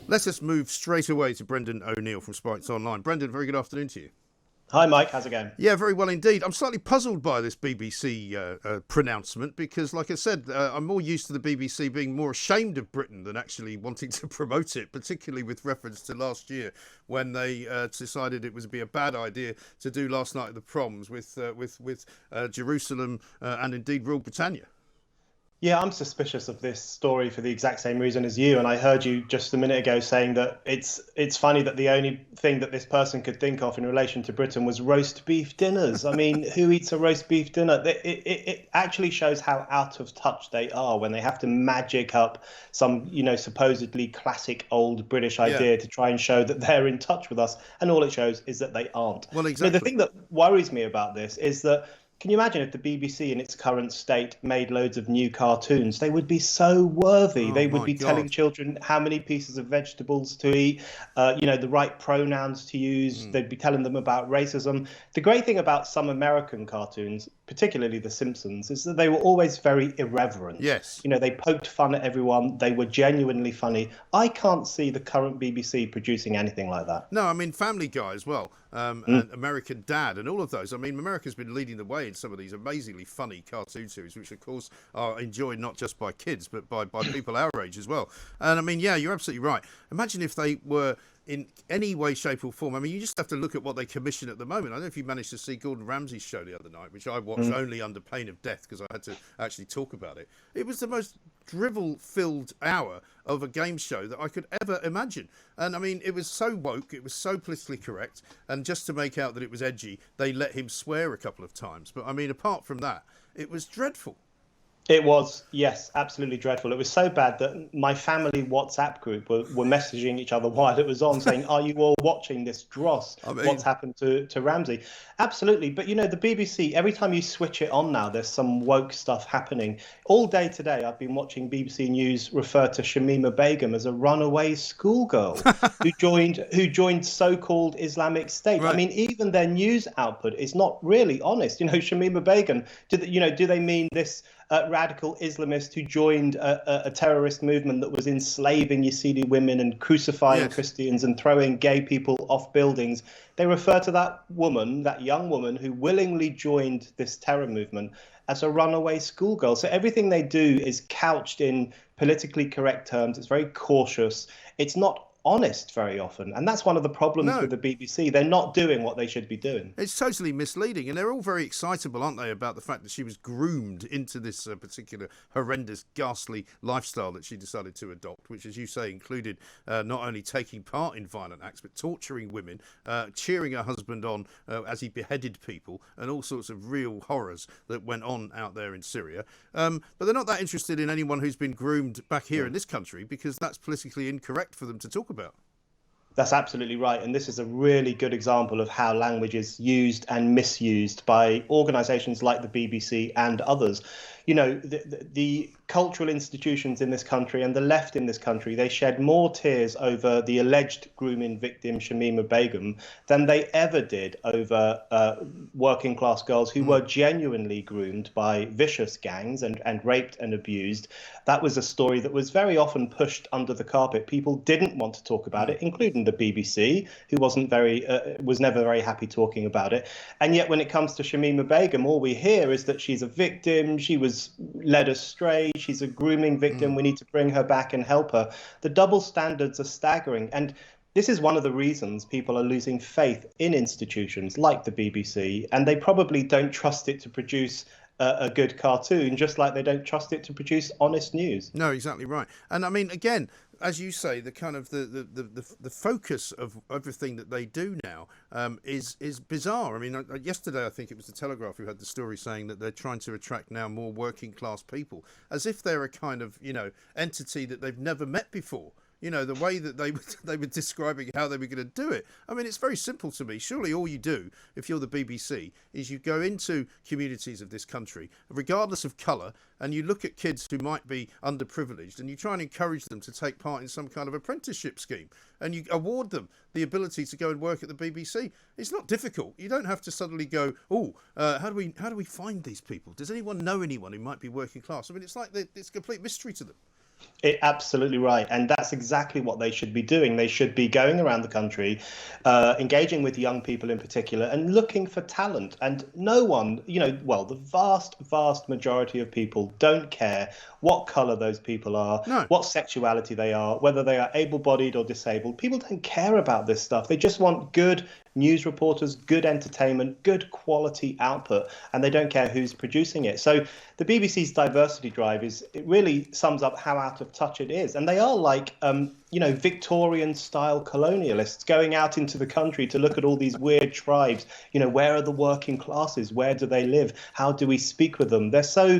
Let's just move straight away to Brendan O'Neill from Spikes Online. Brendan, very good afternoon to you. Hi, Mike. How's it going? Yeah, very well indeed. I'm slightly puzzled by this BBC pronouncement because, like I said, I'm more used to the BBC being more ashamed of Britain than actually wanting to promote it, particularly with reference to last year when they decided it would be a bad idea to do Last Night of the Proms with Jerusalem and indeed Rule Britannia. Yeah, I'm suspicious of this story for the exact same reason as you. And I heard you just a minute ago saying that it's funny that the only thing that this person could think of in relation to Britain was roast beef dinners. I mean, who eats a roast beef dinner? It actually shows how out of touch they are when they have to magic up some, supposedly classic old British idea to try and show that they're in touch with us. And all it shows is that they aren't. Well, exactly. The thing that worries me about this is that, can you imagine if the BBC in its current state made loads of new cartoons? They would be so worthy. They would be telling children how many pieces of vegetables to eat, the right pronouns to use. They'd be telling them about racism. The great thing about some American cartoons, particularly The Simpsons, is that they were always very irreverent. Yes. They poked fun at everyone. They were genuinely funny. I can't see the current BBC producing anything like that. No, I mean, Family Guy as well, and American Dad and all of those. I mean, America's been leading the way in some of these amazingly funny cartoon series, which, of course, are enjoyed not just by kids, but by people our age as well. And, I mean, yeah, you're absolutely right. Imagine if they were in any way, shape or form. I mean, you just have to look at what they commission at the moment. I don't know if you managed to see Gordon Ramsay's show the other night, which I watched only under pain of death because I had to actually talk about it. It was the most drivel-filled hour of a game show that I could ever imagine. And I mean, it was so woke, it was so politically correct, and just to make out that it was edgy, they let him swear a couple of times. But I mean, apart from that, it was dreadful. It was, yes, absolutely dreadful. It was so bad that my family WhatsApp group were messaging each other while it was on, saying, "Are you all watching this dross? What's happened to Ramsay?" Absolutely. But, the BBC, every time you switch it on now, there's some woke stuff happening. All day today, I've been watching BBC News refer to Shamima Begum as a runaway schoolgirl who joined so-called Islamic State. Right. I mean, even their news output is not really honest. Shamima Begum, do they mean this radical Islamist who joined a terrorist movement that was enslaving Yazidi women and crucifying Christians and throwing gay people off buildings? They refer to that woman, that young woman who willingly joined this terror movement, as a runaway schoolgirl. So everything they do is couched in politically correct terms. It's very cautious. It's not honest very often, and that's one of the problems with the BBC. They're not doing what they should be doing. It's totally misleading, and they're all very excitable, aren't they, about the fact that she was groomed into this particular horrendous, ghastly lifestyle that she decided to adopt, which, as you say, included not only taking part in violent acts, but torturing women, cheering her husband on as he beheaded people, and all sorts of real horrors that went on out there in Syria. But they're not that interested in anyone who's been groomed back here in this country, because that's politically incorrect for them to talk about. That's absolutely right. And this is a really good example of how language is used and misused by organisations like the BBC and others. The cultural institutions in this country and the left in this country, they shed more tears over the alleged grooming victim, Shamima Begum, than they ever did over working class girls who were genuinely groomed by vicious gangs and raped and abused. That was a story that was very often pushed under the carpet. People didn't want to talk about it, including the BBC, who was never very happy talking about it. And yet when it comes to Shamima Begum, all we hear is that she's a victim, she was led astray, she's a grooming victim, we need to bring her back and help her. The double standards are staggering. And this is one of the reasons people are losing faith in institutions like the BBC, and they probably don't trust it to produce a good cartoon, just like they don't trust it to produce honest news. No, exactly right. And I mean, again, as you say, the kind of the focus of everything that they do now is bizarre. I mean, yesterday I think it was the Telegraph who had the story saying that they're trying to attract now more working class people, as if they're a kind of entity that they've never met before. The way that they were describing how they were going to do it. I mean, it's very simple to me. Surely all you do, if you're the BBC, is you go into communities of this country, regardless of colour, and you look at kids who might be underprivileged, and you try and encourage them to take part in some kind of apprenticeship scheme, and you award them the ability to go and work at the BBC. It's not difficult. You don't have to suddenly go, how do we find these people? Does anyone know anyone who might be working class? I mean, it's like it's a complete mystery to them. Absolutely right. And that's exactly what they should be doing. They should be going around the country, engaging with young people in particular and looking for talent. And no one, well, the vast, vast majority of people don't care what color those people are, No. what sexuality they are, whether they are able-bodied or disabled. People don't care about this stuff. They just want good news reporters, good entertainment, good quality output, and they don't care who's producing it. So the BBC's diversity drive it really sums up how out of touch it is. And they are like, Victorian style colonialists going out into the country to look at all these weird tribes. Where are the working classes? Where do they live? How do we speak with them? They're so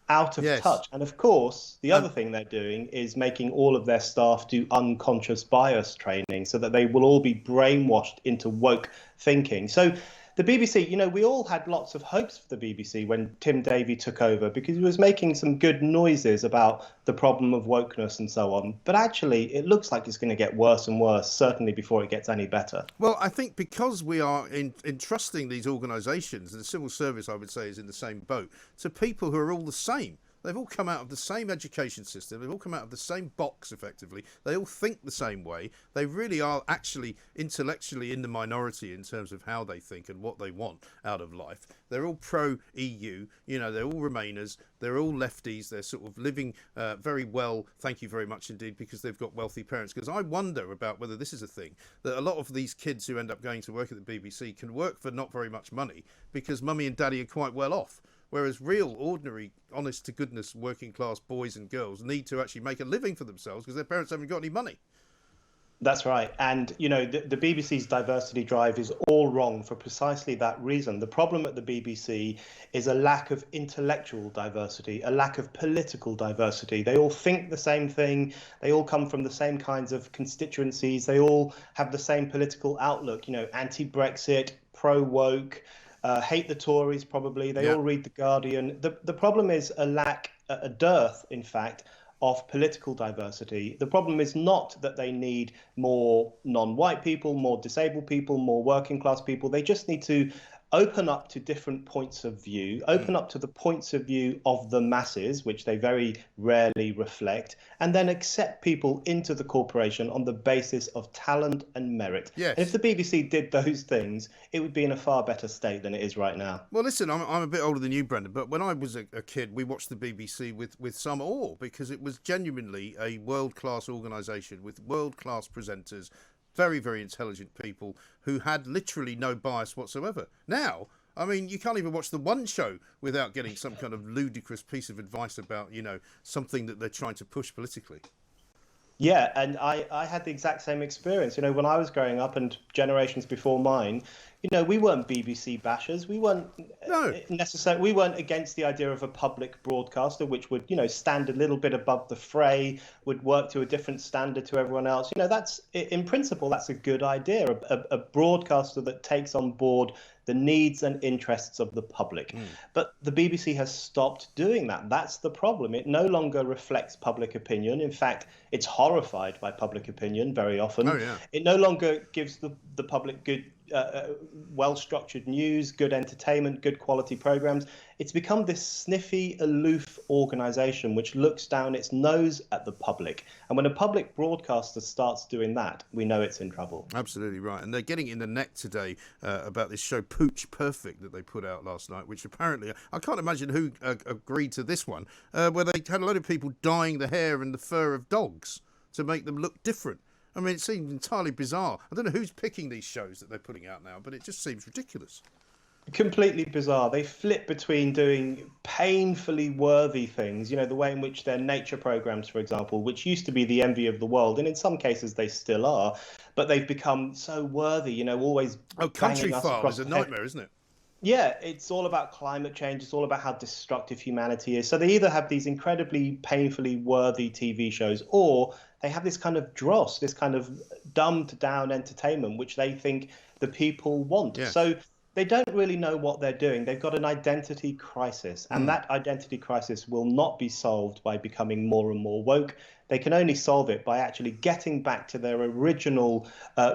out of touch. And of course, the other thing they're doing is making all of their staff do unconscious bias training so that they will all be brainwashed into woke thinking. So the BBC, we all had lots of hopes for the BBC when Tim Davie took over because he was making some good noises about the problem of wokeness and so on. But actually, it looks like it's going to get worse and worse, certainly before it gets any better. Well, I think because we are entrusting these organisations, and the civil service, I would say, is in the same boat, to people who are all the same. They've all come out of the same education system. They've all come out of the same box, effectively. They all think the same way. They really are actually intellectually in the minority in terms of how they think and what they want out of life. They're all pro-EU. They're all Remainers. They're all lefties. They're sort of living very well, thank you very much indeed, because they've got wealthy parents. Because I wonder about whether this is a thing, that a lot of these kids who end up going to work at the BBC can work for not very much money because mummy and daddy are quite well off. Whereas real, ordinary, honest-to-goodness working-class boys and girls need to actually make a living for themselves because their parents haven't got any money. That's right. And, the BBC's diversity drive is all wrong for precisely that reason. The problem at the BBC is a lack of intellectual diversity, a lack of political diversity. They all think the same thing. They all come from the same kinds of constituencies. They all have the same political outlook, anti-Brexit, pro-woke, hate the Tories, probably. They all read The Guardian. The problem is a dearth, in fact, of political diversity. The problem is not that they need more non-white people, more disabled people, more working class people. They just need to open up to different points of view, open up to the points of view of the masses, which they very rarely reflect, and then accept people into the corporation on the basis of talent and merit. Yes. And if the BBC did those things, it would be in a far better state than it is right now. Well, listen, I'm a bit older than you, Brendan, but when I was a kid, we watched the BBC with some awe because it was genuinely a world-class organisation with world-class presenters, very, very intelligent people who had literally no bias whatsoever. Now, I mean, you can't even watch the one show without getting some kind of ludicrous piece of advice about, something that they're trying to push politically. Yeah, and I had the exact same experience. When I was growing up and generations before mine, we weren't BBC bashers. We weren't necessarily. We weren't against the idea of a public broadcaster, which would, stand a little bit above the fray, would work to a different standard to everyone else. That's in principle, that's a good idea. A broadcaster that takes on board the needs and interests of the public. But the BBC has stopped doing that. That's the problem. It no longer reflects public opinion. In fact, it's horrified by public opinion very often. Oh, yeah. It no longer gives the public good, well-structured news, good entertainment, good quality programs. It's become this sniffy, aloof organisation which looks down its nose at the public. And when a public broadcaster starts doing that, we know it's in trouble. Absolutely right. And they're getting in the neck today about this show Pooch Perfect that they put out last night, which apparently, I can't imagine who agreed to this one, where they had a load of people dyeing the hair and the fur of dogs to make them look different. I mean, it seems entirely bizarre. I don't know who's picking these shows that they're putting out now, but it just seems ridiculous. Completely bizarre. They flip between doing painfully worthy things, the way in which their nature programs, for example, which used to be the envy of the world, and in some cases they still are, but they've become so worthy, always. Oh, Country Farm is a nightmare, isn't it? Yeah, it's all about climate change. It's all about how destructive humanity is. So they either have these incredibly painfully worthy TV shows, or they have this kind of dross, this kind of dumbed down entertainment, which they think the people want. Yes. So they don't really know what they're doing. They've got an identity crisis, and that identity crisis will not be solved by becoming more and more woke. They can only solve it by actually getting back to their original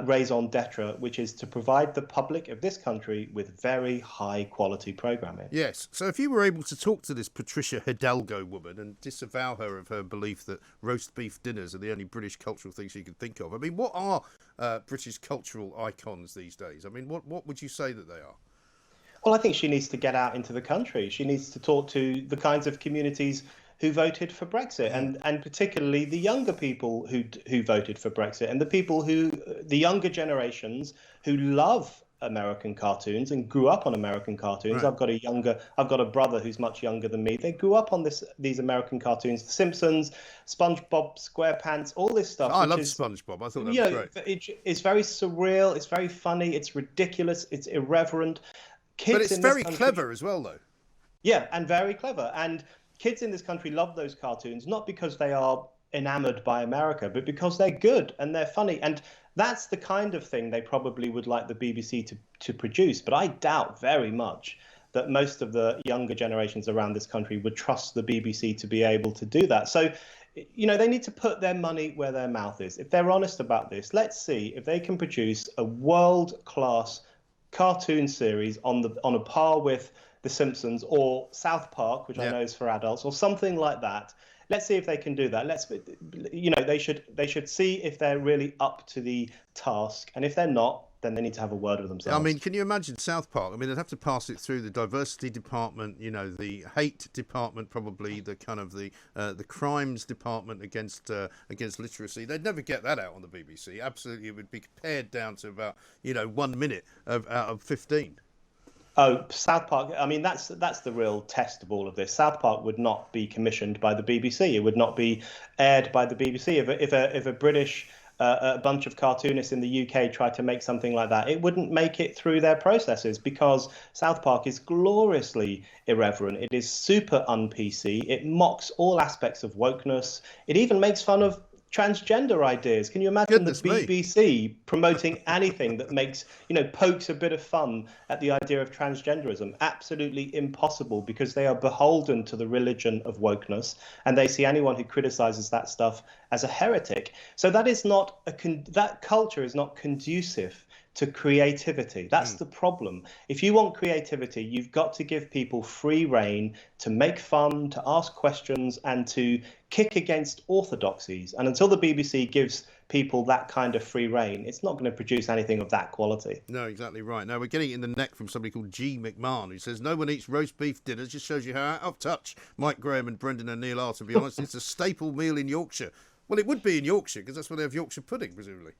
raison d'etre, which is to provide the public of this country with very high quality programming. Yes. So if you were able to talk to this Patricia Hidalgo woman and disavow her of her belief that roast beef dinners are the only British cultural things she can think of, I mean, what are British cultural icons these days? I mean, what would you say that they are? Well, I think she needs to get out into the country. She needs to talk to the kinds of communities who voted for Brexit, and particularly the younger people who voted for Brexit, and the younger generations who love American cartoons and grew up on American cartoons. Right. I've got a brother who's much younger than me. They grew up on these American cartoons, The Simpsons, SpongeBob SquarePants, all this stuff. I love SpongeBob. I thought that was great. It's very surreal. It's very funny. It's ridiculous. It's irreverent. But it's very clever as well, though. Yeah, and very clever. And kids in this country love those cartoons, not because they are enamored by America, but because they're good and they're funny. And that's the kind of thing they probably would like the BBC to produce. But I doubt very much that most of the younger generations around this country would trust the BBC to be able to do that. So, they need to put their money where their mouth is. If they're honest about this, let's see if they can produce a world-class cartoon series on a par with The Simpsons or South Park, which I know is for adults, or something like that. Let's see if they can do that. They should see if they're really up to the task, and if they're not, then they need to have a word with themselves. I mean, can you imagine South Park? I mean, they'd have to pass it through the diversity department, the hate department, probably the kind of the crimes department against literacy. They'd never get that out on the BBC. Absolutely, it would be pared down to about 1 minute out of 15. Oh, South Park. I mean, that's the real test of all of this. South Park would not be commissioned by the BBC. It would not be aired by the BBC. If a British a bunch of cartoonists in the UK tried to make something like that, it wouldn't make it through their processes, because South Park is gloriously irreverent. It is super un-PC. It mocks all aspects of wokeness. It even makes fun of transgender ideas. Can you imagine the BBC promoting anything that makes, pokes a bit of fun at the idea of transgenderism? Absolutely impossible, because they are beholden to the religion of wokeness, and they see anyone who criticizes that stuff as a heretic. So that culture is not conducive to creativity. That's the problem. If you want creativity, you've got to give people free rein to make fun, to ask questions, and to kick against orthodoxies. And until the BBC gives people that kind of free rein, it's not going to produce anything of that quality. No, exactly right. Now, we're getting it in the neck from somebody called G. McMahon, who says, no one eats roast beef dinners. Just shows you how out of touch Mike Graham and Brendan O'Neill are, to be honest. It's a staple meal in Yorkshire. Well, it would be in Yorkshire, because that's where they have Yorkshire pudding, presumably.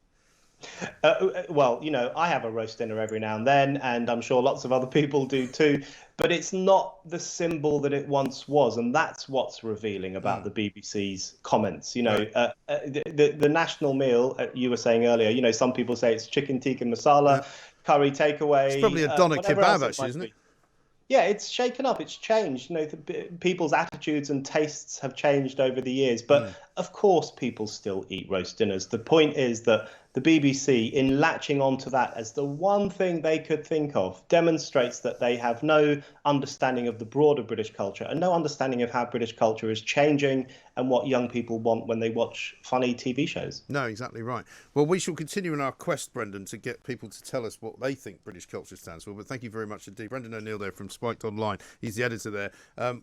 Well, I have a roast dinner every now and then, and I'm sure lots of other people do too, but it's not the symbol that it once was, and that's what's revealing about the BBC's comments. The national meal, you were saying earlier, some people say it's chicken tikka masala, curry takeaway. It's probably a doner kebab, actually, isn't it? Yeah, it's shaken up. It's changed. People's attitudes and tastes have changed over the years. But of course, people still eat roast dinners. The point is that the BBC, in latching onto that as the one thing they could think of, demonstrates that they have no understanding of the broader British culture and no understanding of how British culture is changing and what young people want when they watch funny TV shows. No, exactly right. Well, we shall continue in our quest, Brendan, to get people to tell us what they think British culture stands for. But thank you very much indeed. Brendan O'Neill there from Spiked Online. He's the editor there.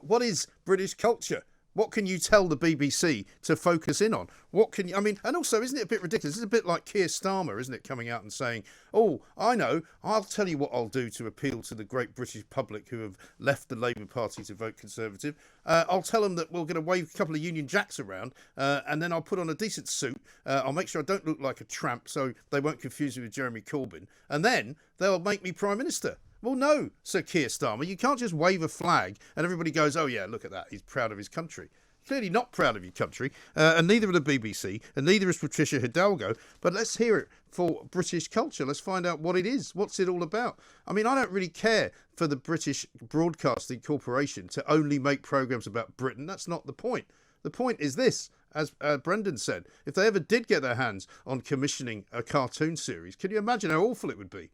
What is British culture? What can you tell the BBC to focus in on? And also, isn't it a bit ridiculous? It's a bit like Keir Starmer, isn't it, coming out and saying, oh, I know, I'll tell you what I'll do to appeal to the great British public who have left the Labour Party to vote Conservative. I'll tell them that we're going to wave a couple of Union Jacks around, and then I'll put on a decent suit. I'll make sure I don't look like a tramp so they won't confuse me with Jeremy Corbyn. And then they'll make me Prime Minister. Well, no, Sir Keir Starmer, you can't just wave a flag and everybody goes, oh, yeah, look at that. He's proud of his country. Clearly not proud of your country, and neither are the BBC, and neither is Patricia Hidalgo. But let's hear it for British culture. Let's find out what it is. What's it all about? I mean, I don't really care for the British Broadcasting Corporation to only make programmes about Britain. That's not the point. The point is this, as Brendan said, if they ever did get their hands on commissioning a cartoon series, can you imagine how awful it would be?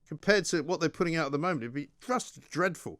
compared to what they're putting out at the moment, it'd be just dreadful.